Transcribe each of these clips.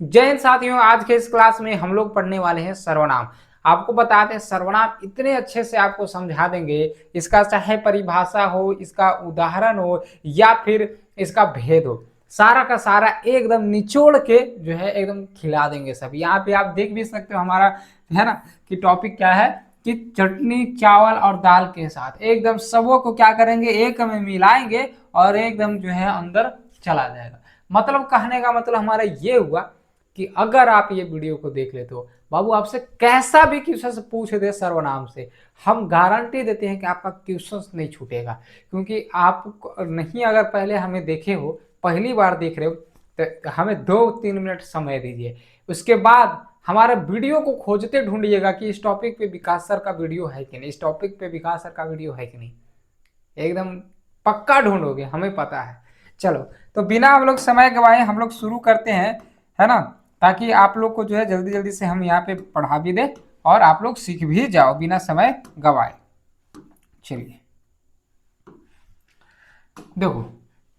जय हिंद साथियों, आज के इस क्लास में हम लोग पढ़ने वाले हैं सर्वनाम। आपको बताते हैं सर्वनाम इतने अच्छे से आपको समझा देंगे, इसका चाहे परिभाषा हो, इसका उदाहरण हो या फिर इसका भेद हो, सारा का सारा एकदम निचोड़ के जो है एकदम खिला देंगे सब। यहाँ पे आप देख भी सकते हो हमारा है ना कि टॉपिक क्या है कि चटनी चावल और दाल के साथ एकदम सबों को क्या करेंगे, एक में मिलाएंगे और एकदम जो है अंदर चला जाएगा। मतलब कहने का मतलब हमारा ये हुआ कि अगर आप ये वीडियो को देख लेते हो, बाबू आपसे कैसा भी क्वेश्चन पूछ दे सर्वनाम से, हम गारंटी देते हैं कि आपका क्वेश्चन नहीं छूटेगा। क्योंकि आप नहीं अगर पहले हमें देखे हो, पहली बार देख रहे हो, तो हमें 2-3 मिनट समय दीजिए। उसके बाद हमारे वीडियो को खोजते ढूंढिएगा कि इस टॉपिक पे विकास सर का वीडियो है कि नहीं, इस टॉपिक पे विकास सर का वीडियो है कि नहीं। एकदम पक्का ढूंढोगे, हमें पता है। चलो, तो बिना हम लोग समय गवाए हम लोग शुरू करते हैं, है ना, ताकि आप लोग को जो है जल्दी जल्दी से हम यहाँ पे पढ़ा भी दे और आप लोग सीख भी जाओ बिना समय गवाए। चलिए देखो,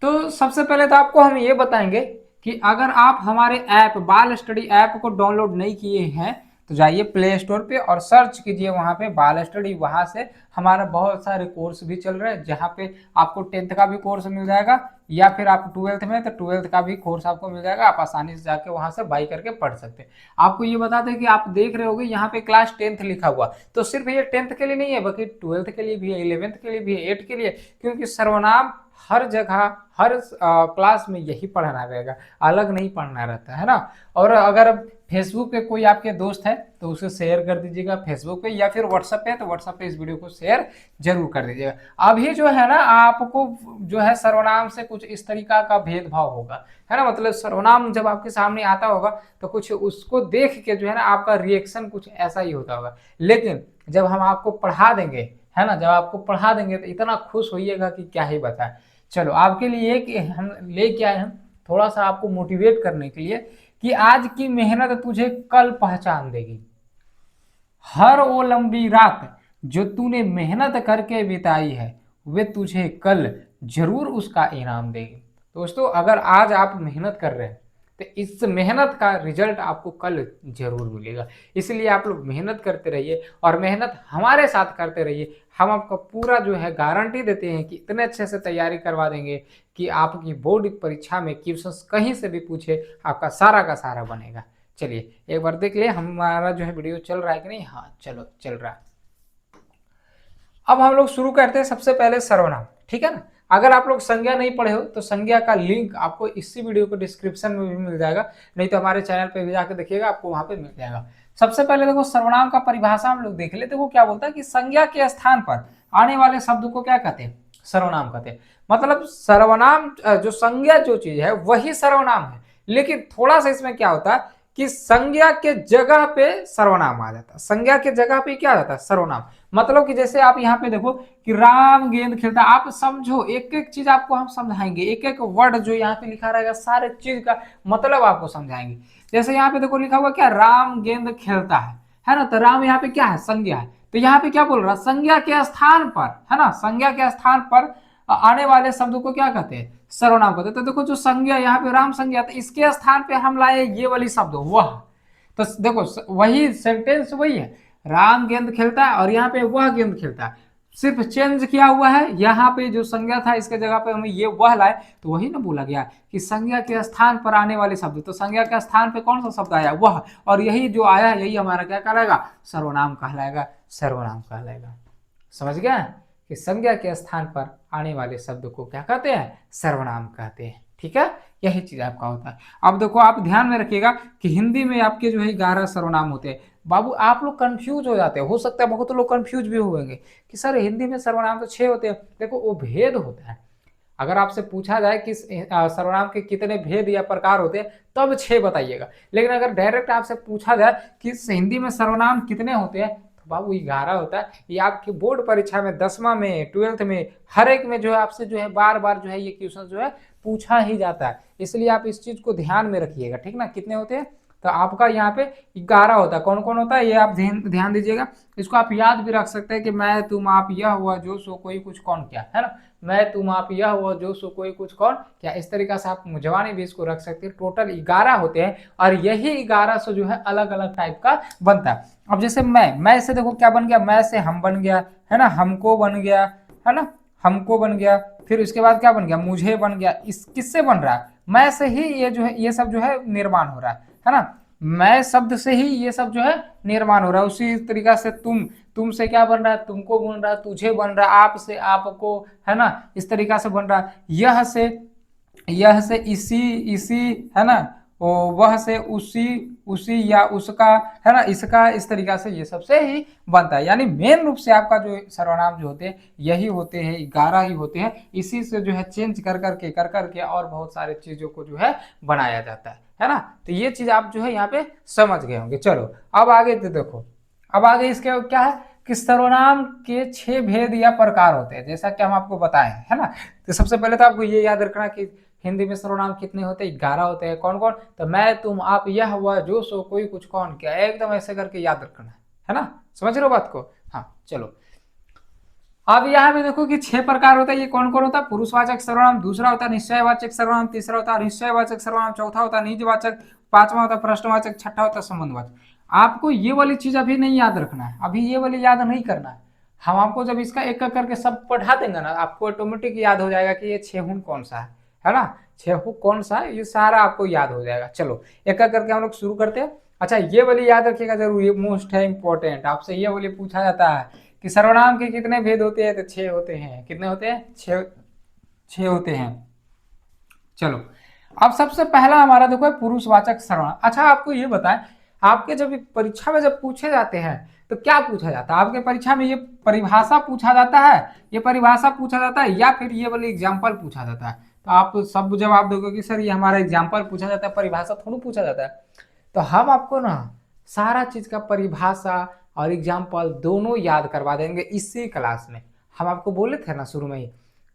तो सबसे पहले तो आपको हम ये बताएंगे कि अगर आप हमारे ऐप बाल स्टडी ऐप को डाउनलोड नहीं किए हैं तो जाइए प्ले स्टोर पे और सर्च कीजिए वहाँ पे बाल स्टडी। वहाँ से हमारा बहुत सारे कोर्स भी चल रहे हैं, जहाँ पे आपको 10th का भी कोर्स मिल जाएगा या फिर आप 12th में तो 12th का भी कोर्स आपको मिल जाएगा। आप आसानी से जाके वहाँ से बाई करके पढ़ सकते हैं। आपको ये बता दें कि आप देख रहे होगे यहाँ पे क्लास 10th लिखा हुआ, तो सिर्फ ये 10th के लिए नहीं है बल्कि 12th के लिए भी है, 11th के लिए भी है, 8th के लिए, क्योंकि सर्वनाम हर जगह हर क्लास में यही पढ़ाना रहेगा, अलग नहीं पढ़ना रहता है ना। और अगर फेसबुक पे कोई आपके दोस्त है तो उसे शेयर कर दीजिएगा फेसबुक पे, या फिर व्हाट्सएप पे, तो व्हाट्सएप पे इस वीडियो को शेयर जरूर कर दीजिएगा। अभी जो है ना आपको जो है सर्वनाम से कुछ इस तरीका का भेदभाव होगा, है ना। मतलब सर्वनाम जब आपके सामने आता होगा तो कुछ उसको देख के जो है ना आपका रिएक्शन कुछ ऐसा ही होता होगा, लेकिन जब हम आपको पढ़ा देंगे, है ना, जब आपको पढ़ा देंगे तो इतना खुश होइएगा कि क्या ही बताएं। चलो, आपके लिए कि हम लेके आए हैं थोड़ा सा आपको मोटिवेट करने के लिए कि आज की मेहनत तुझे कल पहचान देगी। हर वो लंबी रात जो तूने मेहनत करके बिताई है वे तुझे कल जरूर उसका इनाम देगी। दोस्तों, अगर आज आप मेहनत कर रहे हैं तो इस मेहनत का रिजल्ट आपको कल जरूर मिलेगा। इसलिए आप लोग मेहनत करते रहिए और मेहनत हमारे साथ करते रहिए। हम आपको पूरा जो है गारंटी देते हैं कि इतने अच्छे से तैयारी करवा देंगे कि आपकी बोर्ड परीक्षा में क्वेश्चन कहीं से भी पूछे आपका सारा का सारा बनेगा। चलिए एक बार देख लिए हमारा जो है वीडियो चल रहा है कि नहीं। हाँ चलो, चल रहा है। अब हम लोग शुरू करते हैं सबसे पहले सर्वनाम, ठीक है ना। अगर आप लोग संज्ञा नहीं पढ़े हो तो संज्ञा का लिंक आपको इसी वीडियो को डिस्क्रिप्शन में भी मिल जाएगा, नहीं तो हमारे चैनल पे भी जाकर देखिएगा, आपको वहां पे मिल जाएगा। सबसे पहले देखो सर्वनाम का परिभाषा हम लोग देख लेते हैं। वो क्या बोलता है कि संज्ञा के स्थान पर आने वाले शब्द को क्या कहते हैं, सर्वनाम कहते हैं। मतलब सर्वनाम जो संज्ञा जो चीज है वही सर्वनाम है, लेकिन थोड़ा सा इसमें क्या होता है कि संज्ञा के जगह पे सर्वनाम आ जाता है। संज्ञा के जगह पे क्या आ जाता है, सर्वनाम। मतलब कि जैसे आप यहाँ पे देखो कि राम गेंद खेलता, आप समझो, एक एक चीज आपको हम समझाएंगे, एक एक वर्ड जो यहाँ पे लिखा रहेगा सारे चीज का मतलब आपको समझाएंगे। जैसे यहाँ पे देखो लिखा हुआ क्या, राम गेंद खेलता है ना। तो राम यहाँ पे क्या है, संज्ञा है। तो यहाँ पे क्या बोल रहा है, संज्ञा के स्थान पर, है ना, संज्ञा के स्थान पर आने वाले शब्द को क्या कहते हैं, सर्वनाम कहते हैं। तो देखो जो संज्ञा यहाँ पे राम संज्ञा, तो इसके स्थान पे हम लाए ये वाली शब्द वह। तो देखो वही सेंटेंस वही है, राम गेंद खेलता है और यहाँ पे वह गेंद खेलता है, सिर्फ चेंज किया हुआ है। यहाँ पे जो संज्ञा था इसके जगह पे हमें ये वह लाए, तो वही ना बोला गया कि संज्ञा के स्थान पर आने वाले शब्द। तो संज्ञा के स्थान पे कौन सा शब्द आया, वह, और यही जो आया यही हमारा क्या कहलाएगा, सर्वनाम कहलाएगा, सर्वनाम कहलाएगा। समझ गया कि संज्ञा के स्थान पर आने वाले शब्द को क्या कहते हैं, सर्वनाम कहते हैं। ठीक है, यही चीज आपका होता है। अब देखो आप ध्यान में रखिएगा कि हिंदी में आपके जो है 11 सर्वनाम होते हैं। बाबू आप लोग कंफ्यूज हो जाते हैं, हो सकता है बहुत लोग कंफ्यूज भी होंगे कि सर हिंदी में सर्वनाम तो 6 होते हैं। देखो वो भेद होता है। अगर आपसे पूछा जाए कि सर्वनाम के कितने भेद या प्रकार होते हैं तब 6 बताइएगा, लेकिन अगर डायरेक्ट आपसे पूछा जाए कि हिंदी में सर्वनाम कितने होते हैं तो बाबू 11 होता है। ये आपकी बोर्ड परीक्षा में 10वां में 12th में हर एक में जो है आपसे जो है बार बार जो है ये क्वेश्चन जो है पूछा ही जाता है। इसलिए आप इस चीज को ध्यान में रखिएगा, ठीक ना। कितने होते हैं, तो आपका यहाँ पे 11 होता है। कौन कौन होता है ये आप ध्यान दीजिएगा। इसको आप याद भी रख सकते हैं कि मैं तुम आप यह हुआ जो सो कोई कुछ कौन क्या, है ना। मैं तुम आप यह हुआ जो सो कोई कुछ कौन क्या, इस तरीके से आप जवानी भी इसको रख सकते हैं। टोटल 11 होते हैं और यही 11 से जो है अलग अलग टाइप का बनता है। अब जैसे मैं से देखो क्या बन गया, मैं से हम बन गया, है ना, हमको बन गया, है ना, हमको बन गया। फिर उसके बाद क्या बन गया, मुझे बन गया। इस किससे बन रहा है, मैं से ही ये जो है ये सब जो है निर्माण हो रहा है ना। मैं शब्द से ही ये सब जो है निर्माण हो रहा है। उसी तरीका से तुम से क्या बन रहा है, तुमको बन रहा है, तुझे बन रहा है, आप से आपको, है ना, इस तरीका से बन रहा है। यह से इसी, है ना, वह से उसी या उसका, है ना, इसका, इस तरीका से ये सबसे ही बनता है। यानी मेन रूप से आपका जो सर्वनाम जो होते हैं यही होते हैं, 11 ही होते हैं। इसी से जो है चेंज कर करके और बहुत सारे चीजों को जो है बनाया जाता है ना। तो ये चीज आप जो है यहाँ पे समझ गए होंगे। चलो अब आगे तो देखो, अब आगे इसके क्या है कि सर्वनाम के 6 भेद या प्रकार होते हैं, जैसा कि हम आपको बताए हैं, है ना। तो सबसे पहले तो आपको ये याद रखना कि हिंदी में सर्वनाम कितने होते हैं, 11 होते हैं। कौन कौन, तो मैं तुम आप यह हुआ जो सो कोई कुछ कौन क्या, एकदम ऐसे करके याद रखना है ना। समझ रहे हो बात को। हाँ चलो अब यहाँ पे देखो कि 6 प्रकार होता है। ये कौन कौन होता है, पुरुषवाचक सर्वनाम, दूसरा होता है निश्चयवाचक सर्वनाम, तीसरा होता है निश्चयवाचक सर्वनाम, चौथा होता है निजवाचक, पांचवा होता है प्रश्नवाचक, छठा होता है संबंधवाचक। आपको ये वाली चीज अभी नहीं याद रखना है, अभी ये वाली याद नहीं करना है। हम आपको जब इसका एक एक करके सब पढ़ा देंगे ना, आपको ऑटोमेटिक याद हो जाएगा कि ये 6 कौन सा है ना, 6 कौन सा है, ये सारा आपको याद हो जाएगा। चलो एक एक करके हम लोग शुरू करते हैं। अच्छा ये वाली याद रखिएगा जरूर, ये मोस्ट है इंपॉर्टेंट। आपसे ये वाली पूछा जाता है कि सर्वनाम के कितने भेद होते हैं, तो 6 होते हैं। कितने होते हैं, 6 होते हैं। चलो अब सबसे पहला हमारा देखो है पुरुषवाचक सर्वनाम। अच्छा आपको ये बताएं, आपके जब परीक्षा में जब पूछे जाते हैं तो क्या पूछा जाता है, आपके परीक्षा में ये परिभाषा पूछा जाता है, ये परिभाषा पूछा जाता है या फिर ये वाली एग्जाम्पल पूछा जाता है। तो आप सब जवाब दोगे कि सर ये हमारा एग्जाम्पल पूछा जाता है, परिभाषा थोड़ा पूछा जाता है। तो हम आपको ना सारा चीज का परिभाषा और एग्जाम्पल दोनों याद करवा देंगे इसी क्लास में। हम आपको बोले थे ना शुरू में ही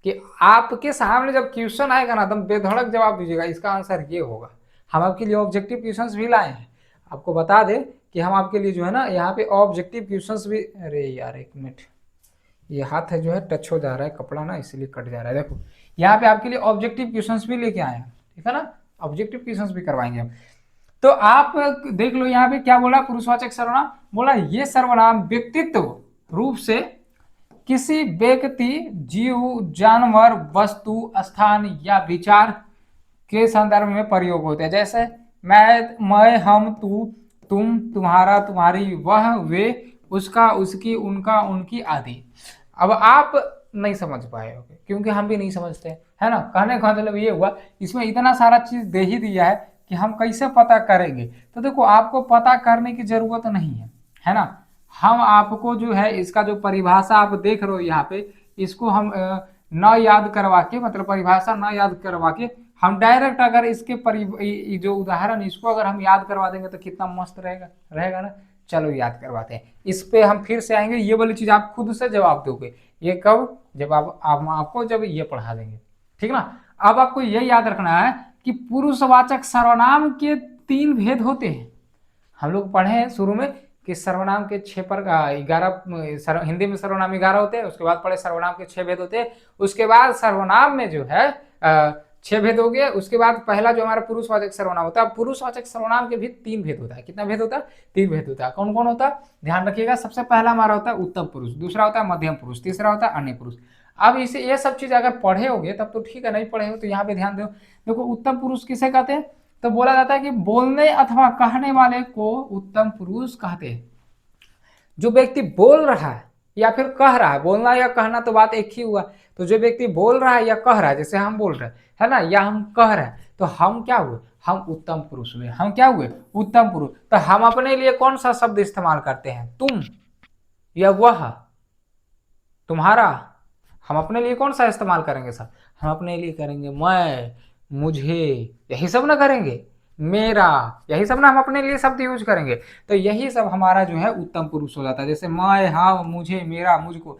कि आपके सामने जब क्वेश्चन आएगा ना, एकदम बेधड़क जवाब दीजिएगा, इसका आंसर ये होगा। हम आपके लिए ऑब्जेक्टिव क्वेश्चंस भी लाए हैं। आपको बता दें कि हम आपके लिए जो है ना यहाँ पे ऑब्जेक्टिव क्वेश्चंस भी, अरे यार एक मिनट, ये हाथ है जो है टच हो जा रहा है कपड़ा ना, इसलिए कट जा रहा है। देखो यहाँ पे आपके लिए ऑब्जेक्टिव क्वेश्चंस भी लेके आए हैं, ठीक है ना, ऑब्जेक्टिव क्वेश्चंस भी करवाएंगे हम। तो आप देख लो यहाँ पे क्या बोला, पुरुषवाचक सर्वनाम बोला ये सर्वनाम व्यक्तित्व रूप से किसी व्यक्ति, जीव, जानवर, वस्तु, स्थान या विचार के संदर्भ में प्रयोग होते हैं। जैसे मैं, हम, तू, तुम, तुम्हारा, तुम्हारी, वह, वे, उसका, उसकी, उनका, उनकी आदि। अब आप नहीं समझ पाए होगे क्योंकि हम भी नहीं समझते, है ना। कहने का मतलब ये हुआ इसमें इतना सारा चीज दे ही दिया है कि हम कैसे पता करेंगे। तो देखो आपको पता करने की जरूरत नहीं है ना। हम आपको जो है इसका जो परिभाषा आप देख रहे हो यहाँ पे, इसको हम न याद करवा के, मतलब परिभाषा न याद करवा के हम डायरेक्ट अगर इसके जो उदाहरण इसको अगर हम याद करवा देंगे तो कितना मस्त रहेगा रहेगा ना। चलो याद करवाते हैं, इस पे हम फिर से आएंगे। ये वाली चीज आप खुद से जवाब दोगे, ये कब, जब आपको जब ये पढ़ा देंगे, ठीक ना। अब आपको ये याद रखना है कि पुरुषवाचक सर्वनाम के 3 भेद होते हैं। हम लोग पढ़े हैं शुरू में कि सर्वनाम के 6 पर 11 हिंदी में सर्वनाम 11 होते हैं। उसके बाद पढ़े सर्वनाम के 6 भेद होते हैं। उसके बाद सर्वनाम में जो है 6 भेद हो गए। उसके बाद पहला जो हमारा पुरुषवाचक सर्वनाम होता है, पुरुषवाचक सर्वनाम के भी 3 भेद होता है। कितना भेद होता है, 3 भेद होता है। कौन कौन होता है, ध्यान रखिएगा। सबसे पहला हमारा होता है उत्तम पुरुष, दूसरा होता है मध्यम पुरुष, तीसरा होता है अन्य पुरुष। अब इसे ये सब चीज अगर पढ़े होगे तब तो ठीक है, नहीं पढ़े हो तो यहाँ पे ध्यान दो। देखो उत्तम पुरुष किसे कहते हैं, तो बोला जाता है कि बोलने अथवा कहने वाले को उत्तम पुरुष कहते हैं। जो व्यक्ति बोल रहा है या फिर कह रहा है, बोलना या कहना तो बात एक ही हुआ। तो जो व्यक्ति बोल रहा है या कह रहा है, जैसे हम बोल रहे हैं, है ना, या हम कह रहे हैं, तो हम क्या हुए, हम उत्तम पुरुष हुए। हम क्या हुए, उत्तम पुरुष। तो हम अपने लिए कौन सा शब्द इस्तेमाल करते हैं, तुम या वह, तुम्हारा। हम अपने लिए कौन सा इस्तेमाल करेंगे सर, हम अपने लिए करेंगे मैं, मुझे, यही सब ना करेंगे, मेरा, यही सब ना हम अपने लिए शब्द यूज करेंगे। तो यही सब हमारा जो है उत्तम पुरुष हो जाता है। जैसे मैं, हाँ, मुझे, मेरा, मुझको,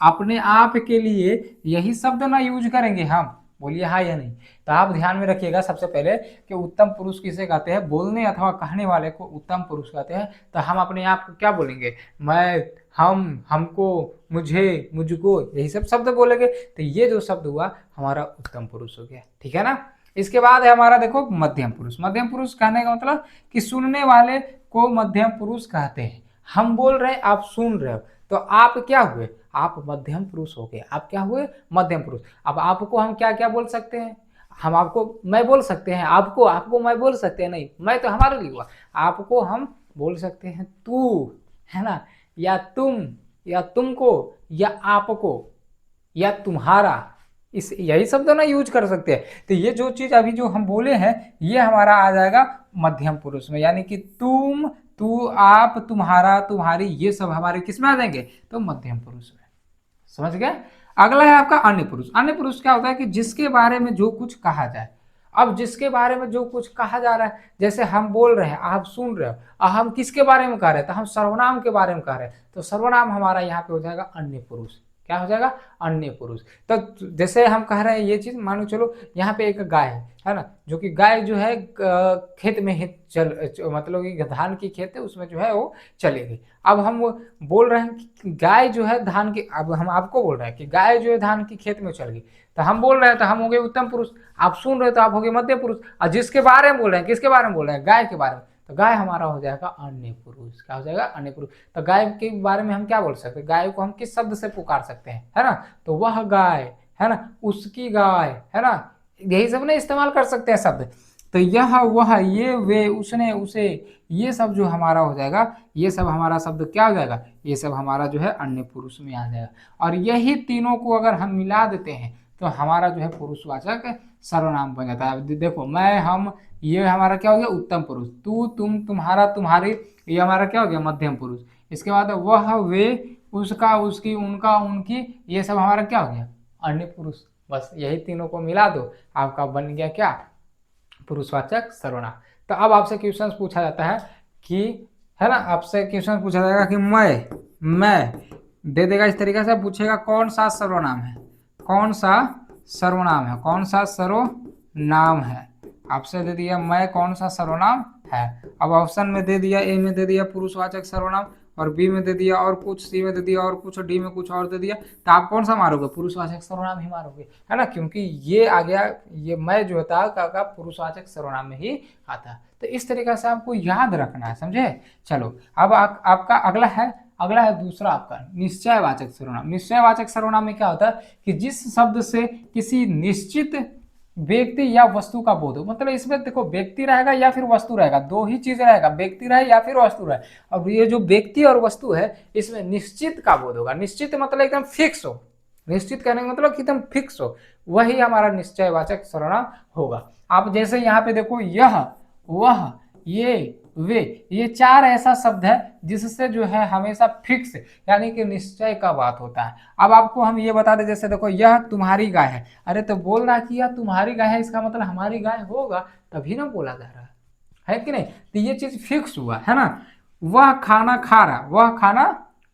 अपने आप के लिए यही शब्द ना यूज करेंगे हम, बोलिए हाँ या नहीं। तो आप ध्यान में रखिएगा सबसे पहले कि उत्तम पुरुष किसे कहते हैं, बोलने अथवा कहने वाले को उत्तम पुरुष कहते हैं। तो हम अपने आप को क्या बोलेंगे, मैं, हम, हमको, मुझे, मुझको, यही सब शब्द बोलेंगे। तो ये जो शब्द हुआ हमारा उत्तम पुरुष हो गया, ठीक है ना। इसके बाद है हमारा देखो मध्यम पुरुष। मध्यम पुरुष कहने का मतलब कि सुनने वाले को मध्यम पुरुष कहते हैं। हम बोल रहे हैं, आप सुन रहे हो, तो आप क्या हुए, आप मध्यम पुरुष हो गए। आप क्या हुए, मध्यम पुरुष। अब आपको हम क्या क्या बोल सकते हैं, हम आपको मैं बोल सकते हैं, आपको आपको मैं बोल सकते हैं, नहीं मैं तो हमारे लिए हुआ। आपको हम बोल सकते हैं तू, है ना, या तुम, या तुमको, या आपको, या तुम्हारा, इस यही शब्द ना यूज कर सकते हैं। तो ये जो चीज अभी जो हम बोले हैं ये हमारा आ जाएगा मध्यम पुरुष में, यानी कि तुम, तू, आप, तुम्हारा, तुम्हारी, ये सब हमारे किस में आ जाएंगे, तो मध्यम पुरुष में। समझ गए। अगला है आपका अन्य पुरुष। अन्य पुरुष क्या होता है कि जिसके बारे में जो कुछ कहा जाए। अब जिसके बारे में जो कुछ कहा जा रहा है, जैसे हम बोल रहे हैं, आप सुन रहे हो, और हम किसके बारे में कह रहे हैं, तो हम सर्वनाम के बारे में कह रहे हैं, तो सर्वनाम हमारा यहाँ पे हो जाएगा अन्य पुरुष। क्या हो जाएगा, अन्य पुरुष। तो जैसे हम कह रहे हैं ये चीज, मानो चलो यहाँ पे एक गाय है ना, जो कि गाय जो है खेत में ही मतलब कि धान की खेत है, उसमें जो है वो चली गई। अब हम बोल रहे हैं कि गाय जो है धान की, अब हम आपको बोल रहे हैं कि गाय जो है धान की खेत में चल गई, तो हम बोल रहे हैं तो हम हो गए उत्तम पुरुष। आप सुन रहे हो तो आप हो गए मध्य पुरुष। और जिसके बारे में बोल रहे हैं, किसके बारे में बोल रहे हैं, गाय के बारे में, तो गाय हमारा हो जाएगा अन्य पुरुष। क्या हो जाएगा, अन्य पुरुष। तो गाय के बारे में हम क्या बोल सकते हैं, गाय को हम किस शब्द से पुकार सकते हैं, है ना, तो वह गाय, है ना, उसकी गाय, है ना, यही सब ना इस्तेमाल कर सकते हैं शब्द। तो यह, वह, ये, वे, उसने, उसे, ये सब जो हमारा हो जाएगा, ये सब हमारा शब्द क्या हो जाएगा, ये सब हमारा जो है अन्य पुरुष में आ जाएगा। और यही तीनों को अगर हम मिला देते हैं तो हमारा जो है पुरुषवाचक सर्वनाम बन जाता है। अब देखो मैं, हम, ये हमारा क्या हो गया, उत्तम पुरुष। तू, तुम, तुम्हारा, तुम्हारी, ये हमारा क्या हो गया, मध्यम पुरुष। इसके बाद वह, वे, उसका, उसकी, उनका, उनकी, ये सब हमारा क्या हो गया, अन्य पुरुष। बस यही तीनों को मिला दो, आपका बन गया क्या, पुरुषवाचक सर्वनाम। तो अब आपसे क्वेश्चन पूछा जाता है कि, है ना, आपसे क्वेश्चन पूछा जाएगा कि मैं दे देगा, इस तरीके से पूछेगा कौन सा सर्वनाम है, कौन सा सर्वनाम है, कौन सा सर्वनाम है। आपसे दे दिया मैं कौन सा सर्वनाम है। अब ऑप्शन में दे दिया, ए में दे दिया पुरुषवाचक सर्वनाम, और बी में दे दिया और कुछ, सी में दे दिया और कुछ, डी में कुछ और दे दिया। तो आप कौन सा मारोगे, पुरुषवाचक सर्वनाम ही मारोगे, है ना, क्योंकि ये आ गया, ये मैं जो होता है का पुरुषवाचक सर्वनाम में ही आता है। तो इस तरीके से आपको याद रखना है, समझे। चलो अब आपका अगला है दूसरा आपका निश्चयवाचक सर्वनाम। निश्चयवाचक सर्वनाम में क्या होता है कि जिस शब्द से किसी निश्चित व्यक्ति या वस्तु का बोध हो। मतलब इसमें देखो व्यक्ति रहेगा या फिर वस्तु रहेगा, दो ही चीज रहेगा, व्यक्ति रहे या फिर वस्तु रहे। अब ये जो व्यक्ति और वस्तु है इसमें निश्चित का बोध होगा। निश्चित मतलब एकदम फिक्स हो, निश्चित कहने का मतलब कि एकदम फिक्स हो, वही हमारा निश्चयवाचक सर्वनाम होगा। आप जैसे यहाँ पे देखो यह, वह, ये, वे, ये चार ऐसा शब्द है जिससे जो है हमेशा फिक्स यानी कि निश्चय का बात होता है। अब आपको हम ये बता दें, जैसे देखो यह तुम्हारी गाय है, अरे तो बोल रहा कि यह तुम्हारी गाय है, इसका मतलब हमारी गाय होगा, तभी ना बोला जा रहा है कि नहीं। तो ये चीज फिक्स हुआ है ना। वह खाना खा रहा, वह खाना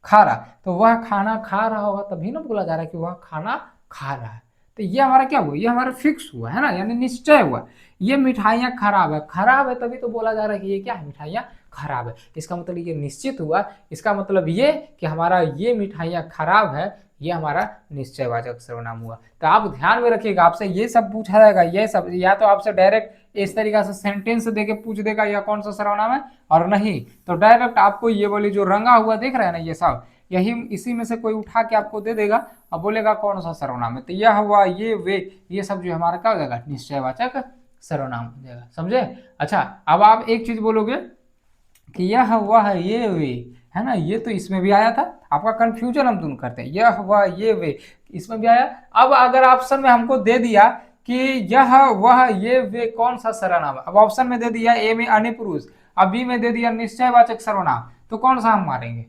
खा रहा, तो वह खाना खा रहा होगा तभी ना बोला जा रहा है कि वह खाना खा रहा है। तो ये हमारा क्या हुआ, ये हमारा फिक्स हुआ है ना, यानी निश्चय हुआ। ये मिठाइयाँ खराब है, खराब है तभी तो बोला जा रहा है कि ये क्या है, मिठाइयाँ खराब है, इसका मतलब ये निश्चित हुआ। इसका मतलब ये कि हमारा ये मिठाइयाँ खराब है, ये हमारा निश्चयवाचक सर्वनाम हुआ। तो आप ध्यान में रखिएगा, आपसे ये सब पूछा जाएगा, ये सब या तो आपसे डायरेक्ट इस तरीके से सेंटेंस देके पूछ देगा यह कौन सा सर्वनाम है, और नहीं तो डायरेक्ट आपको ये वाली जो रंगा हुआ देख रहे हैं ना ये सब, यही इसी में से कोई उठा के आपको दे देगा और बोलेगा कौन सा सर्वनाम है। तो यह हुआ, ये, वे, ये सब जो हमारा क्या हो जाएगा, निश्चयवाचक सर्वनाम हो जाएगा, समझे। अच्छा अब आप एक चीज बोलोगे कि यह, वह, ये, वे, है ना, ये तो इसमें भी आया था, आपका कंफ्यूजन हम दूर करते हैं, यह, वह, ये, वे, इसमें भी आया। अब अगर ऑप्शन में हमको दे दिया कि यह, वह, ये, वे कौन सा सर्वनाम है, अब ऑप्शन में दे दिया ए में अन्य पुरुष, अब बी में दे दिया निश्चयवाचक सर्वनाम, तो कौन सा हम मारेंगे,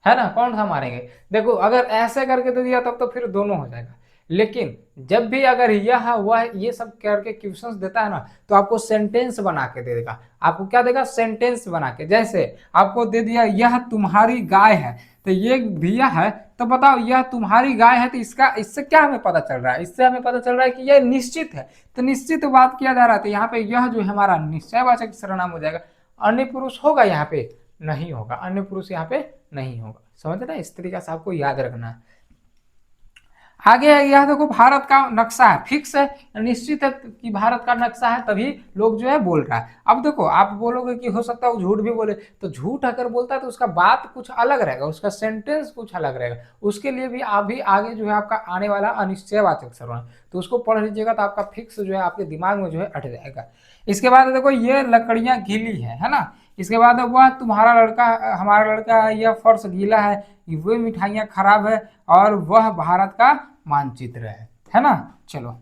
है ना, कौन सा मारेंगे। देखो अगर ऐसे करके दे दिया तब तो फिर दोनों हो जाएगा, लेकिन जब भी अगर यह वह ये सब करके क्वेश्चंस देता है ना, तो आपको सेंटेंस बना के दे देगा। आपको क्या देगा? सेंटेंस बना के। जैसे आपको दे दिया यह तुम्हारी गाय है, तो ये दिया है, तो बताओ यह तुम्हारी गाय है, तो इसका इससे क्या हमें पता चल रहा है? इससे हमें पता चल रहा है कि यह निश्चित है, तो निश्चित बात किया जा रहा है। तो यहाँ पे यह जो है हमारा निश्चयवाचक सर्वनाम हो जाएगा। अन्य पुरुष होगा यहाँ पे? नहीं होगा, अन्य पुरुष यहाँ पे नहीं होगा। समझ रहे? इस तरीके से आपको याद रखना है। आगे है, यह देखो भारत का नक्शा है, फिक्स है, निश्चित है कि भारत का नक्शा है, तभी लोग जो है बोल रहा है। अब देखो आप बोलोगे कि हो सकता है वो झूठ भी बोले, तो झूठ अगर बोलता है तो उसका बात कुछ अलग रहेगा, उसका सेंटेंस कुछ अलग रहेगा। उसके लिए भी अभी आगे जो है आपका आने वाला अनिश्चयवाचक सर्वनाम, तो उसको पढ़ लीजिएगा, तो आपका फिक्स जो है आपके दिमाग में जो है अट जाएगा। इसके बाद देखो ये लकड़ियां गीली है ना। इसके बाद वह तुम्हारा लड़का हमारा लड़का है, यह फर्श गीला है, वे मिठाइयाँ खराब है, और वह भारत का मानचित्र है ना। चलो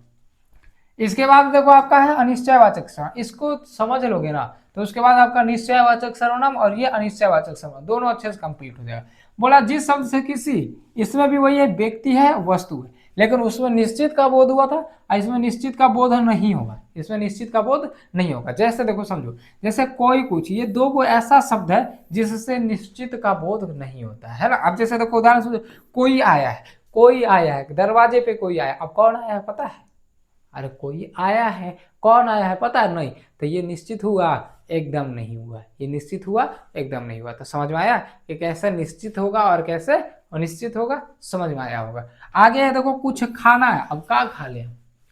इसके बाद देखो आपका है अनिश्चयवाचक सर्वनाम, इसको समझ लोगे ना तो उसके बाद आपका निश्चयवाचक सर्वनाम और ये अनिश्चयवाचक सर्वनाम दोनों अच्छे से कंप्लीट हो जाएगा। बोला जिस शब्द से किसी, इसमें भी वही है, व्यक्ति है वस्तु है, लेकिन उसमें निश्चित का बोध हुआ था और इसमें निश्चित का बोध नहीं होगा, इसमें निश्चित का बोध नहीं होगा। जैसे देखो समझो, जैसे कोई कुछ, ये दो को ऐसा शब्द है जिससे निश्चित का बोध नहीं होता है ना। अब जैसे देखो उदाहरण समझो, कोई आया है, कोई आया है, दरवाजे पे कोई आया, अब कौन आया है पता है? अरे कोई आया है, कौन आया है पता है? नहीं। तो ये निश्चित हुआ? एकदम नहीं हुआ। ये निश्चित हुआ? एकदम नहीं हुआ। तो समझ में आया कि कैसे निश्चित होगा और कैसे अनिश्चित होगा, समझ में आया होगा। आगे है देखो कुछ खाना है, अब क्या खा ले,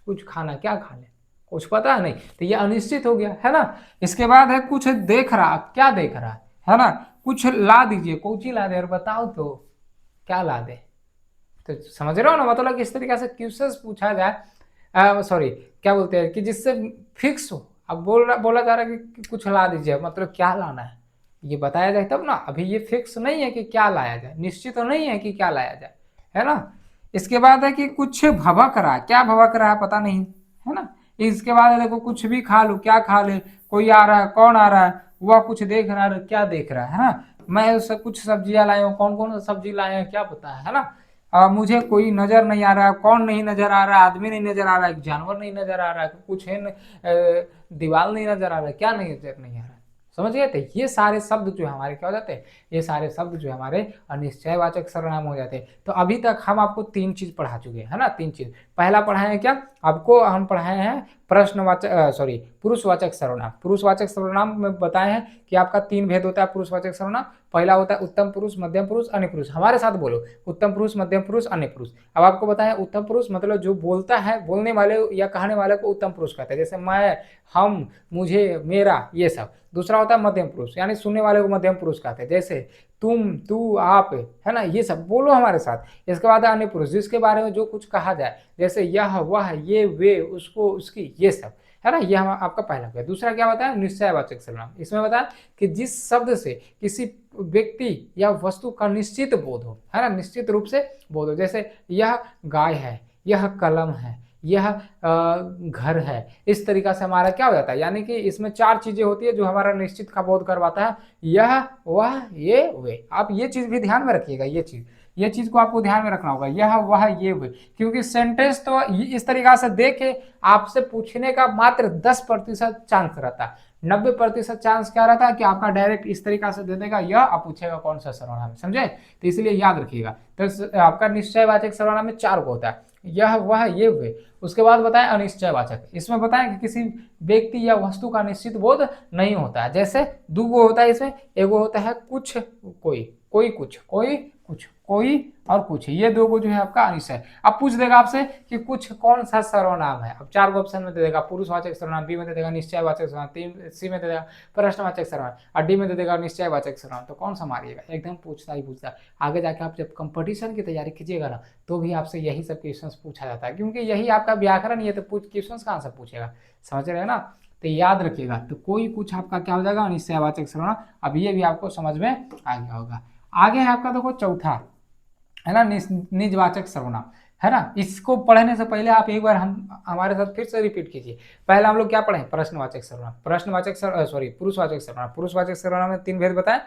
कुछ खाना, क्या खा ले, कुछ पता है नहीं, तो ये अनिश्चित हो गया है ना। इसके बाद है कुछ देख रहा, क्या देख रहा है ना। कुछ ला दीजिए, कौची ला दे और बताओ तो क्या ला दे। तो समझ रहे हो ना, मतलब किस तरीके से क्वेश्चंस पूछा जाए, सॉरी क्या बोलते हैं कि जिससे फिक्स हो। अब बोला जा रहा है कि कुछ ला दीजिए, मतलब क्या लाना है ये बताया जाए तब ना। अभी ये फिक्स नहीं है कि क्या लाया जाए, निश्चित तो नहीं है कि क्या लाया जाए, है ना। इसके बाद है कि कुछ भभक रहा है, क्या भभक रहा है पता नहीं, है ना। इसके बाद है देखो कुछ भी खा लो, क्या खा ले, कोई आ रहा है, कौन आ रहा है, वह कुछ देख रहा है, क्या देख रहा है ना। मैं कुछ सब्जियां लाया हूँ, कौन कौन सब्जी लाए हैं क्या पता है ना। मुझे कोई नजर नहीं आ रहा है, कौन नहीं नजर आ रहा है, आदमी नहीं नजर आ रहा है, जानवर नहीं नजर आ रहा है, कुछ है दीवार नहीं नजर आ रहा है, क्या नहीं नजर नहीं आ रहा है। समझ गए? थे ये सारे शब्द जो हमारे क्या हो जाते हैं, ये सारे शब्द जो हमारे अनिश्चयवाचक सर्वनाम हो जाते हैं। तो अभी तक हम आपको तीन चीज पढ़ा चुके हैं, है ना। तीन चीज, पहला पढ़ाए हैं क्या आपको, हम पढ़ाए हैं प्रश्नवाचक सॉरी पुरुषवाचक सर्वनाम। पुरुषवाचक सर्वनाम में बताए हैं कि आपका तीन भेद होता है पुरुषवाचक सर्वनाम। पहला होता है उत्तम पुरुष, मध्यम पुरुष, अन्य पुरुष। हमारे साथ बोलो, उत्तम पुरुष, मध्यम पुरुष, अन्य पुरुष। अब आपको बताया उत्तम पुरुष मतलब जो बोलता है, बोलने वाले या कहने वाले को उत्तम पुरुष कहते हैं, जैसे मैं, हम, मुझे, मेरा, ये सब। दूसरा होता है मध्यम पुरुष, यानी सुनने वाले को मध्यम पुरुष कहते हैं, जैसे तुम, तू, आप, है ना, ये सब बोलो हमारे साथ। इसके बाद अन्य पुरुष, जिसके बारे में जो कुछ कहा जाए, जैसे यह, वह, ये, वे, उसको, उसकी, ये सब, है ना। ये हम आपका पहला हो गया। दूसरा क्या बताया, निश्चयवाचक सर्वनाम। इसमें बताया कि जिस शब्द से किसी व्यक्ति या वस्तु का निश्चित बोध हो, है ना, निश्चित रूप से बोध हो। जैसे यह गाय है, यह कलम है, यह घर है। इस तरीका से हमारा क्या हो जाता है, यानी कि इसमें चार चीजें होती है जो हमारा निश्चित का बोध करवाता है, यह, वह, ये, वे। आप ये चीज भी ध्यान में रखिएगा, ये चीज को आपको ध्यान में रखना होगा, यह, वह, ये, वे। क्योंकि सेंटेंस तो इस तरीका से देखे आपसे पूछने का मात्र 10% चांस रहता है। 90% चांस क्या रहता है कि आपका डायरेक्ट इस तरीका से दे देगा यह, आप पूछेगा कौन सा सर्वनाम, समझे। तो इसलिए याद रखिएगा। तो आपका निश्चयवाचक सर्वनाम में 4 को होता है, यह, वह, ये, हुए। उसके बाद बताएं अनिश्चयवाचक, इसमें बताएं कि किसी व्यक्ति या वस्तु का निश्चित बोध नहीं होता है। जैसे दूगो होता है इसमें, एगो होता है कुछ, कोई, कोई कुछ, कोई कुछ, कोई और कुछ, ये दो को जो है आपका अनिश्चय। अब पूछ देगा आपसे कि कुछ कौन सा सर्वनाम है। अब 4 ऑप्शन में दे देगा, पुरुषवाचक सर्वनाम, बी में दे देगा निश्चयवाचक सर्वनाम, सी में दे देगा प्रश्नवाचक सर्वनाम और डी में दे देगा निश्चयवाचक सर्वनाम। तो कौन सा मारिएगा? एकदम पूछता ही पूछता। आगे जाके आप जब कंपटीशन की तैयारी कीजिएगा ना, तो भी आपसे यही सब क्वेश्चन पूछा जाता है, क्योंकि यही आपका व्याकरण, ये तो क्वेश्चन कहाँ से पूछेगा, समझ रहे हैं ना। तो याद रखिएगा, तो कोई कुछ आपका क्या हो जाएगा, अनिश्चयवाचक सर्वनाम। अब ये भी आपको समझ में आ गया होगा। आगे है आपका देखो चौथा, है ना, निजवाचक सर्वनाम, है ना। इसको पढ़ने से पहले आप एक बार हम हमारे साथ फिर से रिपीट कीजिए। पहले हम लोग क्या पढ़े, प्रश्नवाचक सर्वनाम, पुरुषवाचक सर्वनाम। पुरुषवाचक सर्वनाम में 3 भेद बताएं,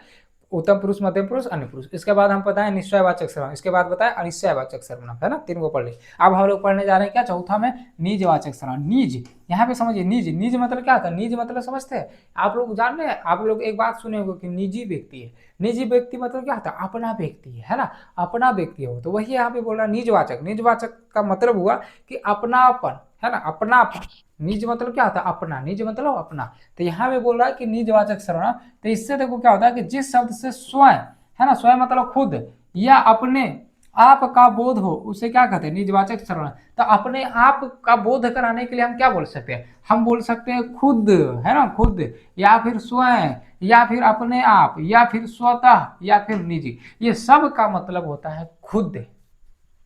उत्तम पुरुष, मध्यम पुरुष, अन्य पुरुष। इसके बाद हम बताएं निश्चयवाचक सर्वनाम, इसके बाद बताएं अनिश्चयवाचक सर्वनाम, है ना, तीन को पढ़ ली। अब हम लोग पढ़ने जा रहे हैं क्या, चौथा में निजवाचक सर्वनाम। निज, यहाँ पे समझिए निज, निज मतलब क्या था, निज मतलब समझते हैं आप लोग, जान रहे हैं आप लोग, एक बात सुने होंगे कि निजी व्यक्ति है। निजी व्यक्ति मतलब क्या होता है, अपना व्यक्ति है ना, अपना व्यक्ति हो, तो वही यहाँ पे बोल रहा निजवाचक। निजवाचक का मतलब हुआ कि अपनापन, है ना, अपनापन। निज मतलब क्या होता है, अपना, निज मतलब अपना। तो यहाँ पे बोल रहा है कि निजवाचक सर्वनाम, तो इससे देखो क्या होता है कि जिस शब्द से स्वयं, है ना, स्वयं मतलब खुद या अपने आप का बोध हो, उसे क्या कहते हैं, निजवाचक सर्वनाम। तो अपने आप का बोध कराने के लिए हम क्या बोल सकते हैं, हम बोल सकते हैं खुद, है ना, खुद, या फिर स्वयं, या फिर अपने आप, या फिर स्वतः, या फिर निजी। ये सब का मतलब होता है खुद,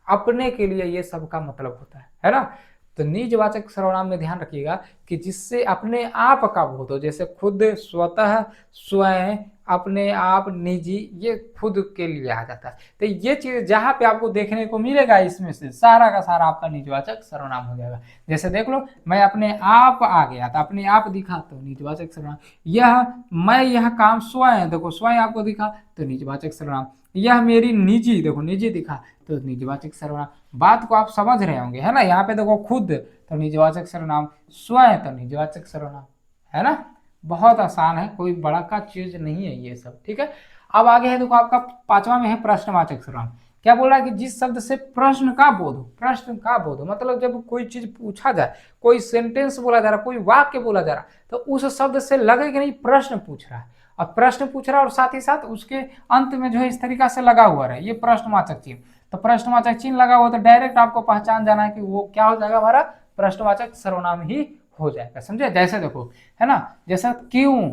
अपने के लिए ये सब का मतलब होता है ना। तो निजवाचक सर्वनाम में ध्यान रखिएगा कि जिससे अपने आप का बोध हो, जैसे खुद, स्वतः, स्वयं, अपने आप, निजी, ये खुद के लिए आ जाता है। तो ये चीज जहां पे आपको देखने को मिलेगा, इसमें से सारा का सारा आपका निजवाचक सर्वनाम हो जाएगा। जैसे देख लो, मैं अपने आप आ गया था, अपने आप दिखा, तो निजवाचक सर्वनाम। यह मैं, यह काम स्वयं, देखो स्वयं आपको दिखा, तो निजवाचक सर्वनाम। यह मेरी निजी, देखो निजी दिखा, तो निजवाचक सर्वनाम। बात को आप समझ रहे होंगे, है ना। यहाँ पे देखो खुद, तो निजवाचक सर्वनाम, स्वयं, तो निजवाचक सर्वनाम, है ना। बहुत आसान है, कोई बड़ा का चीज नहीं है ये सब, ठीक है। अब आगे है देखो आपका पांचवा में है प्रश्नवाचक सर्वनाम। क्या बोल रहा है कि जिस शब्द से प्रश्न का बोध हो, प्रश्न का बोध हो मतलब जब कोई चीज पूछा जाए, कोई सेंटेंस बोला जा रहा, कोई वाक्य बोला जा रहा, तो उस शब्द से लगे कि नहीं प्रश्न पूछ रहा है। अब प्रश्न पूछ रहा है और साथ ही साथ उसके अंत में जो है इस तरीका से लगा हुआ रहे, ये प्रश्नवाचक चिन्ह। तो प्रश्नवाचक चिन्ह लगा हुआ तो डायरेक्ट आपको पहचान जाना है कि वो क्या हो जाएगा, हमारा प्रश्नवाचक सर्वनाम ही हो जाएगा, समझे। जैसे देखो, है ना, जैसे क्यों,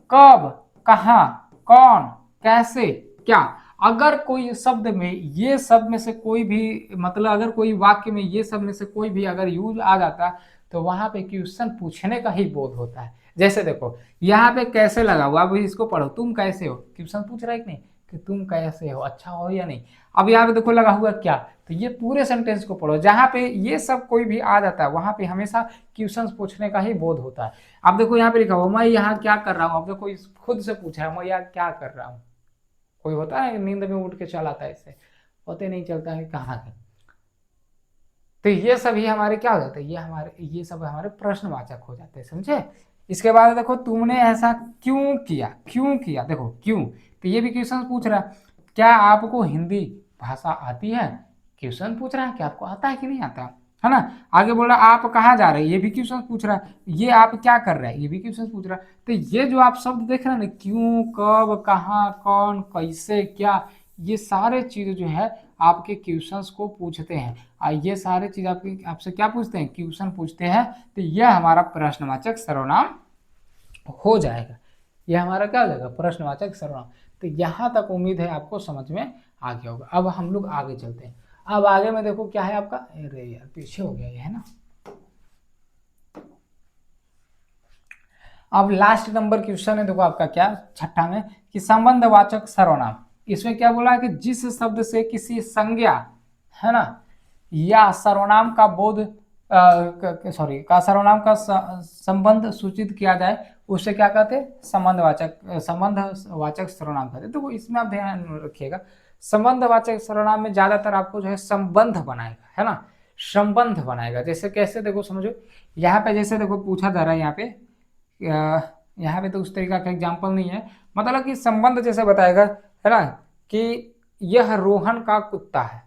कब, कहाँ, कौन, कैसे, क्या। अगर कोई शब्द में, ये सब में से कोई भी, मतलब अगर कोई वाक्य में ये सब में से कोई भी अगर यूज आ जाता, तो वहां पे क्वेश्चन पूछने का ही बोध होता है। जैसे देखो यहाँ पे कैसे लगा हुआ, अब इसको पढ़ो, तुम कैसे हो, क्वेश्चन पूछ रहा है कि नहीं, कि तुम कैसे हो, अच्छा हो या नहीं। अब यहाँ पे देखो लगा हुआ क्या, तो ये पूरे सेंटेंस को पढ़ो, जहां पे ये सब कोई भी आ जाता है वहां पे हमेशा क्वेश्चन पूछने का ही बोध होता है। अब देखो यहाँ पे लिखा हुआ मैं यहाँ क्या कर रहा हूँ, अब देखो खुद से पूछा है मैं यहाँ क्या कर रहा हूँ। कोई होता है नींद में उठ के चल आता है, इससे पता नहीं चलता है कहाँ के। तो ये सभी हमारे क्या हो जाते हैं, ये सब हमारे प्रश्नवाचक हो जाते हैं, समझे। इसके बाद देखो तुमने ऐसा क्यों किया, क्यों किया, देखो क्यों, तो ये भी क्वेश्चन पूछ रहा है। क्या आपको हिंदी भाषा आती है, क्वेश्चन पूछ रहा है कि आपको आता है कि नहीं आता, है ना। आगे बोल रहा आप कहाँ जा रहे हैं, ये भी क्वेश्चन पूछ रहा है। ये आप क्या कर रहे हैं, ये भी क्वेश्चन पूछ रहा है। तो ये जो आप शब्द देख रहे हैं ना, क्यों, कब, कहाँ, कौन, कैसे, क्या, ये सारे चीज जो है आपके क्वेश्चंस को पूछते हैं। ये सारे चीज आपसे क्या पूछते हैं, क्वेश्चन पूछते हैं। तो यह हमारा प्रश्नवाचक सर्वनाम हो जाएगा, यह हमारा क्या हो जाएगा, प्रश्नवाचक सर्वनाम। तो यहाँ तक उम्मीद है आपको समझ में आ गया होगा। अब हम लोग आगे चलते हैं। अब आगे में देखो क्या है आपका, अरे यार पीछे हो गया ये, है ना। अब लास्ट नंबर क्वेश्चन है देखो आपका क्या, छठा में, कि संबंधवाचक सर्वनाम। इसमें क्या बोला है कि जिस शब्द से किसी संज्ञा, है ना, या सर्वनाम का बोध, सॉरी का सर्वनाम का संबंध सूचित किया जाए, उसे क्या कहते हैं, संबंधवाचक सर्वनाम कहते हैं। तो इसमें आप ध्यान रखिएगा, संबंधवाचक सर्वनाम में ज्यादातर आपको जो है संबंध बनाएगा, है ना, संबंध बनाएगा। जैसे कैसे देखो समझो, यहाँ पे जैसे देखो पूछा जा रहा है, यहाँ पे तो उस तरीका का एग्जाम्पल नहीं है, मतलब कि संबंध जैसे बताएगा, है ना, कि यह रोहन का कुत्ता है,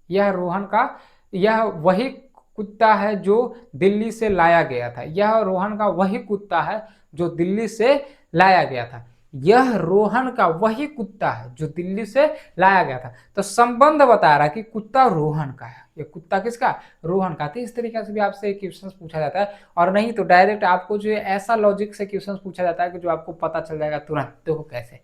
यह रोहन का, यह वही कुत्ता है जो दिल्ली से लाया गया था, यह रोहन का वही कुत्ता है जो दिल्ली से लाया गया था, यह रोहन का वही कुत्ता है जो दिल्ली से लाया गया था। तो संबंध बता रहा है कि कुत्ता रोहन का है, ये कुत्ता किसका, रोहन का। तो इस तरीके से भी आपसे क्वेश्चन पूछा जाता है, और नहीं तो डायरेक्ट आपको जो ऐसा लॉजिक से क्वेश्चन पूछा जाता है कि जो आपको पता चल जाएगा तुरंत। देखो कैसे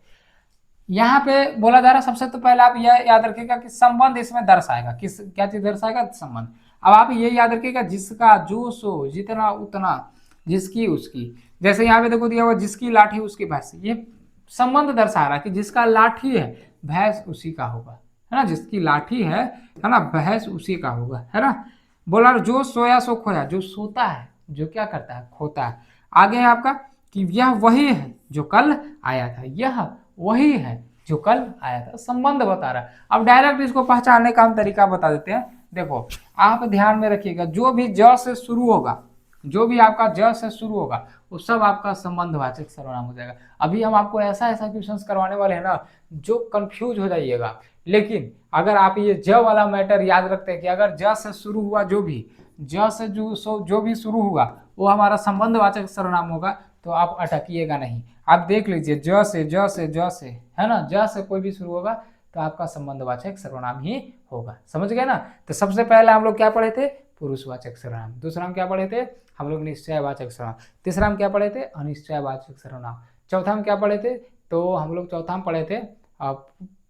यहाँ पे बोला जा रहा है, सबसे तो पहले आप यह याद रखिएगा कि संबंध इसमें दर्शाएगा, किस क्या चीज दर्शाएगा, संबंध। अब आप ये याद रखिएगा, जिसका, जो, सो, जितना, उतना, जिसकी, उसकी। जैसे यहाँ पे देखो दिया हुआ जिसकी लाठी उसकी भैंस, ये संबंध दर्शा रहा है कि जिसका लाठी है भैंस उसी का होगा, है ना, जिसकी लाठी है ना, भैंस उसी का होगा, है ना। बोला जो सोया सो खोया, जो सोता है, जो क्या करता है, खोता है। आगे है आपका कि यह वही है जो कल आया था, यह वही है जो कल आया था, संबंध बता रहा है। अब डायरेक्ट इसको पहचानने का हम तरीका बता देते हैं। देखो आप ध्यान में रखिएगा, जो भी ज से शुरू होगा, जो भी आपका ज से शुरू होगा वो सब आपका संबंधवाचक सर्वनाम हो जाएगा। अभी हम आपको ऐसा ऐसा क्वेश्चंस करवाने वाले हैं ना जो कंफ्यूज हो जाइएगा, लेकिन अगर आप ये ज वाला मैटर याद रखते हैं कि अगर ज से शुरू हुआ जो भी, ज से जो भी शुरू हुआ वो हमारा संबंधवाचक सर्वनाम होगा, तो आप अटकिएगा नहीं। आप देख लीजिए ज से है ना, ज से कोई भी शुरू होगा तो आपका संबंधवाचक सर्वनाम ही होगा। समझ गए ना। तो सबसे पहले हम लोग क्या पढ़े थे, पुरुषवाचक सर्वनाम। दूसरा हम क्या पढ़े थे, हम लोग निश्चयवाचक सर्वनाम। तीसरा हम क्या पढ़े थे, अनिश्चयवाचक सर्वनाम। चौथा हम क्या पढ़े थे, तो हम लोग चौथा हम पढ़े थे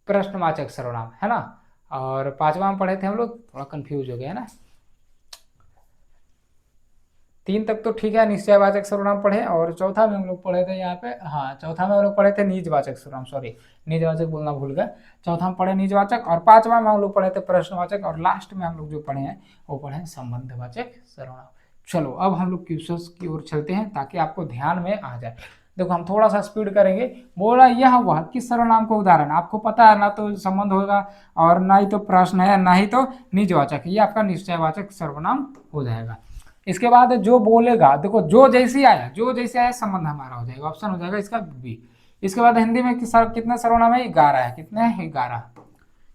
प्रश्नवाचक सर्वनाम, है ना। और पांचवा हम पढ़े थे, हम लोग थोड़ा कंफ्यूज हो गए है ना, 3 तक तो ठीक है, निश्चयवाचक सर्वनाम पढ़े। और चौथा में हम लोग पढ़े थे यहाँ पे, हाँ चौथा में हम लोग पढ़े थे निजवाचक सर्वनाम, सॉरी निजवाचक बोलना भूल गए। चौथा में पढ़े निजवाचक, और पांचवा में हम लोग पढ़े थे प्रश्नवाचक, और लास्ट में हम लोग जो पढ़े हैं वो पढ़े हैं संबंधवाचक सर्वनाम। चलो अब हम लोग क्वेश्चंस की ओर चलते हैं ताकि आपको ध्यान में आ जाए। देखो हम थोड़ा सा स्पीड करेंगे। बोला यह वह किस सर्वनाम का उदाहरण, आपको पता है ना, तो संबंध होगा और ना ही तो प्रश्न है ना ही तो निजवाचक, ये आपका निश्चयवाचक सर्वनाम हो जाएगा। इसके बाद जो बोलेगा, देखो जो जैसे आया संबंध हमारा हो जाएगा, ऑप्शन हो जाएगा इसका बी। इसके बाद हिंदी में कितने सर्वनाम है, 11 है। कितने हैं, 11।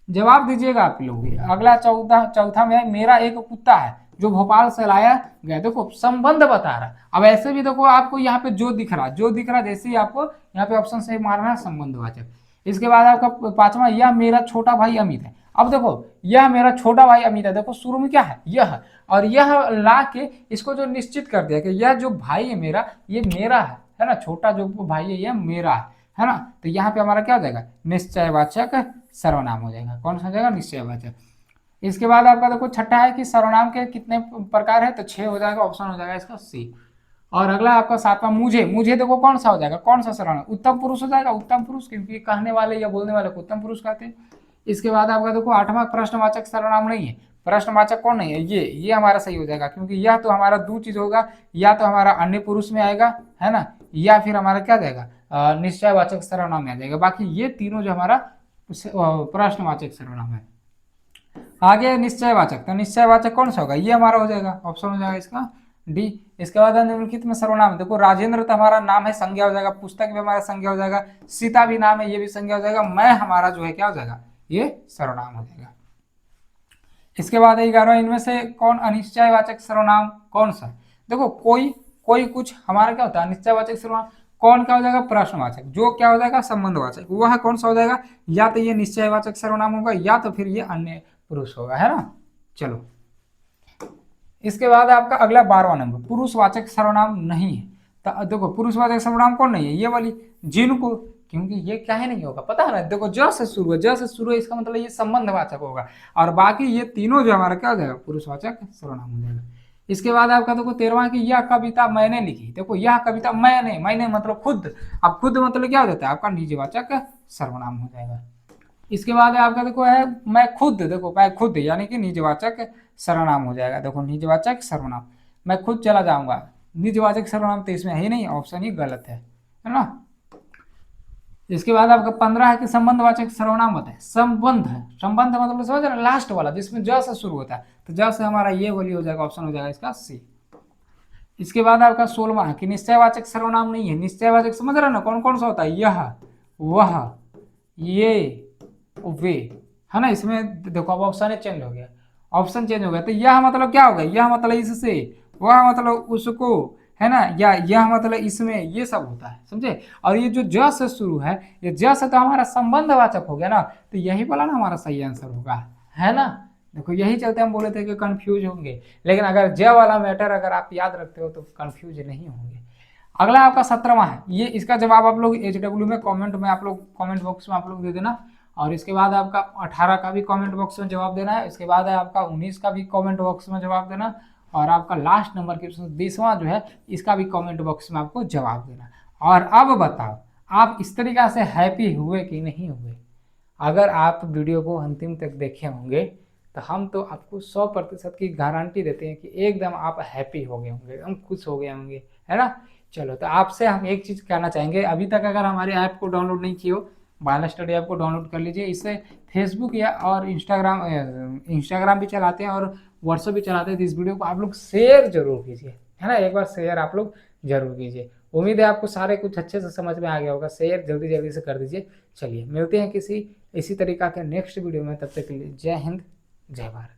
जवाब दीजिएगा आप लोग। अगला चौथा में मेरा एक कुत्ता है जो भोपाल से लाया गया। देखो संबंध बता रहा है। अब ऐसे भी देखो आपको यहाँ पे जो दिख रहा जैसे ही आपको यहाँ पे ऑप्शन से मारना है संबंधवाचक। इसके बाद आपका पांचवा, यह मेरा छोटा भाई अमित है। अब देखो यह मेरा छोटा भाई अमित है, देखो शुरू में क्या है यह, और यह ला के इसको जो निश्चित कर दिया कि यह जो भाई है मेरा, ये मेरा है ना, छोटा जो भाई है यह मेरा है ना। तो यहाँ पे हमारा क्या हो जाएगा, निश्चयवाचक सर्वनाम हो जाएगा। कौन सा हो जाएगा, निश्चयवाचक। इसके बाद आपका देखो छठा है कि सर्वनाम के कितने प्रकार है, तो 6 हो जाएगा, ऑप्शन हो जाएगा इसका सी। और अगला आपका सातवां मुझे देखो कौन सा हो जाएगा, कौन सा सर्वनाम, उत्तम पुरुष हो जाएगा, उत्तम पुरुष, क्योंकि कहने वाले या बोलने वाले को उत्तम पुरुष कहते हैं। इसके बाद आपका देखो आठवां प्रश्नवाचक सर्वनाम नहीं है, प्रश्नवाचक कौन नहीं है, ये हमारा सही हो जाएगा, क्योंकि यह तो हमारा दो चीज होगा, या तो हमारा अन्य पुरुष में आएगा है ना, या फिर हमारा क्या जाएगा निश्चयवाचक सर्वनाम में आ जाएगा। बाकी ये तीनों जो हमारा प्रश्नवाचक सर्वनाम है। आगे निश्चयवाचक, तो निश्चयवाचक कौन सा होगा, ये हमारा हो जाएगा, ऑप्शन हो जाएगा इसका डी। इसके बाद निम्नलिखित में सर्वनाम, देखो राजेंद्र तो हमारा नाम है, संज्ञा हो जाएगा, पुस्तक भी हमारा संज्ञा हो जाएगा, सीता भी नाम है, ये भी संज्ञा हो जाएगा, मैं हमारा जो है क्या हो जाएगा, ये सर्वनाम हो जाएगा। इसके बाद 11वां, इनमें से कौन अनिश्चयवाचक सर्वनाम कौन सा, देखो कोई कुछ हमारा क्या होता है अनिश्चयवाचक सर्वनाम, कौन क्या हो जाएगा, प्रश्नवाचक, जो क्या हो जाएगा संबंधवाचक, वह कौन सा हो जाएगा, या तो ये निश्चयवाचक सर्वनाम होगा या तो फिर ये अन्य पुरुष होगा, है ना। चलो इसके बाद आपका अगला 12वां नंबर, पुरुषवाचक सर्वनाम नहीं है। तो देखो पुरुषवाचक सर्वनाम कौन नहीं है, ये वाली जिनको, क्योंकि ये क्या है नहीं होगा, पता है ना, देखो ज से शुरू है, इसका मतलब ये संबंधवाचक होगा, और बाकी ये तीनों जो हमारा क्या हो जाएगा, पुरुषवाचक सर्वनाम हो जाएगा। इसके बाद आपका देखो 13वां की यह कविता मैंने लिखी, देखो यह कविता मैंने मतलब खुद, अब खुद मतलब क्या हो जाता है आपका निजवाचक सर्वनाम हो जाएगा। इसके बाद आपका देखो है मैं खुद, देखो मैं खुद यानी कि निजवाचक सर्वनाम हो जाएगा, देखो निजवाचक सर्वनाम, मैं खुद चला जाऊंगा, निजवाचक सर्वनाम तो इसमें है ही नहीं, ऑप्शन ही गलत है ना। इसके बाद आपका 15 है कि संबंधवाचक सर्वनाम होता है, संबंध मतलब समझ रहे लास्ट वाला जिसमें ज से शुरू होता है, तो ज से हमारा ये वाली हो जाएगा, ऑप्शन हो जाएगा इसका सी। इसके बाद आपका 16वां कि निश्चयवाचक सर्वनाम नहीं है, निश्चयवाचक समझ रहे ना कौन कौन सा होता है, यह वह ये वे, है ना। इसमें देखो अब ऑप्शन चेंज हो गया, ऑप्शन चेंज हो गया, तो यह मतलब क्या होगा, यह मतलब इससे, वह मतलब उसको, है ना, या यह मतलब इसमें, ये सब होता है, समझे। और ये जो ज से शुरू है, ये ज से तो हमारा संबंधवाचक हो गया ना, तो यही बोला ना हमारा सही आंसर होगा, है ना। देखो यही चलते हम बोले थे कि कंफ्यूज होंगे, लेकिन अगर ज वाला मैटर अगर आप याद रखते हो तो कंफ्यूज नहीं होंगे। अगला आपका 17वां है, ये इसका जवाब आप लोग HW में कमेंट में आप लोग कमेंट बॉक्स में आप लोग दे देना। और इसके बाद आपका 18 का भी कमेंट बॉक्स में जवाब देना है। इसके बाद है आपका 19 का भी कमेंट बॉक्स में जवाब देना, और आपका लास्ट नंबर के 20वां जो है इसका भी कमेंट बॉक्स में आपको जवाब देना। और अब बताओ आप इस तरीका से हैप्पी हुए कि नहीं हुए। अगर आप वीडियो को अंतिम तक देखे होंगे तो हम तो आपको 100% की गारंटी देते हैं कि एकदम आप हैप्पी हो गए होंगे, एकदम खुश हो गए होंगे, है ना। चलो तो आपसे हम एक चीज़ कहना चाहेंगे, अभी तक अगर हमारे ऐप को डाउनलोड नहीं किए हो बाल स्टडी ऐप को डाउनलोड कर लीजिए। इससे फेसबुक या और इंस्टाग्राम भी चलाते हैं और व्हाट्सअप भी चलाते हैं, तो इस वीडियो को आप लोग शेयर जरूर कीजिए, है ना, एक बार शेयर आप लोग जरूर कीजिए। उम्मीद है आपको सारे कुछ अच्छे से समझ में आ गया होगा। शेयर जल्दी जल्दी से कर दीजिए। चलिए मिलते हैं किसी इसी तरीका के नेक्स्ट वीडियो में, तब तक के लिए जय हिंद जय भारत।